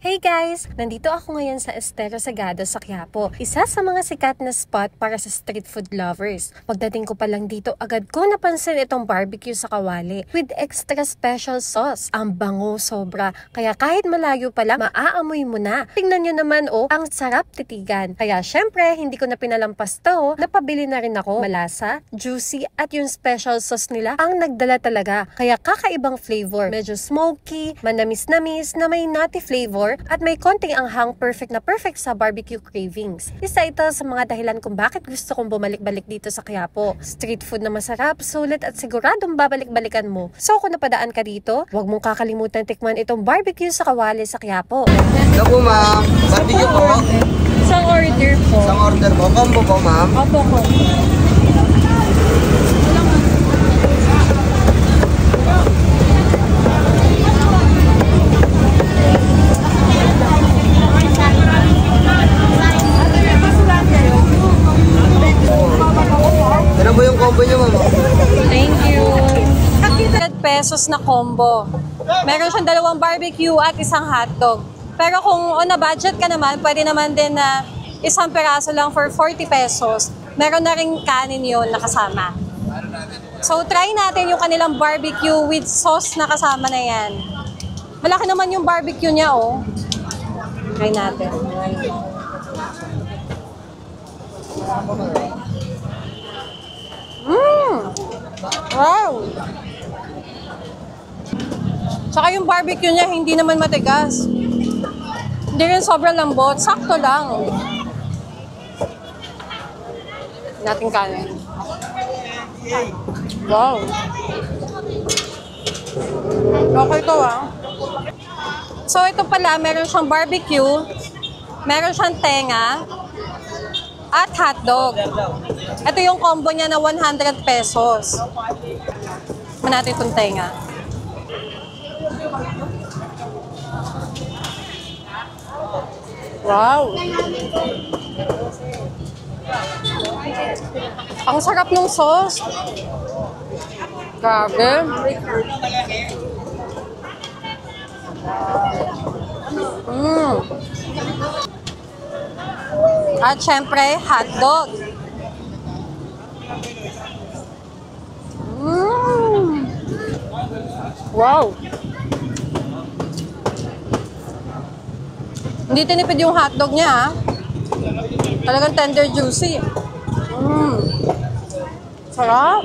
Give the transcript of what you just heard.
Hey guys! Nandito ako ngayon sa Estero Sagado sa Quiapo. Isa sa mga sikat na spot para sa street food lovers. Pagdating ko pa lang dito, agad ko napansin itong barbecue sa kawali with extra special sauce. Ang bango sobra, kaya kahit malayo pa lang, maaamoy mo na. Tingnan nyo naman ang sarap titigan. Kaya syempre, hindi ko na pinalampas to. Napabili na rin ako. Malasa, juicy, at yung special sauce nila ang nagdala talaga. Kaya kakaibang flavor. Medyo smoky, manamis-namis, na may nutty flavor, at may konting anghang, perfect na perfect sa barbecue cravings. Isa ito sa mga dahilan kung bakit gusto kong bumalik-balik dito sa Quiapo. Street food na masarap, sulit at siguradong babalik-balikan mo. So kung napadaan ka dito, huwag mong kakalimutan tikman itong barbecue sa kawali sa Quiapo. Hello po ma'am, barbecue po. Isang order po. Isang order po, combo po ma'am. Opo po. Ano po yung combo nyo ma'am? Thank you. 100 pesos na combo. Meron siyang dalawang barbecue at isang hotdog. Pero kung on a budget ka naman, pwede naman din na isang peraso lang for 40 pesos. Meron na rin kanin yun na kasama. So try natin yung kanilang barbecue with sauce na kasama na yan. Malaki naman yung barbecue niya Try natin. Wow! Tsaka yung barbecue niya hindi naman matigas. Hindi rin sobrang lambot. Sakto lang. Nating kanin. Wow! Okay to So ito pala, meron siyang barbecue, meron siyang tenga, at hotdog. Ito yung combo niya na 100 pesos. Tignan natin itong tenga. Wow! Ang sarap ng sauce. Grabe. At syempre, hotdog. Wow! Hindi tinipid yung hotdog niya, Talagang tender juicy. Sarap.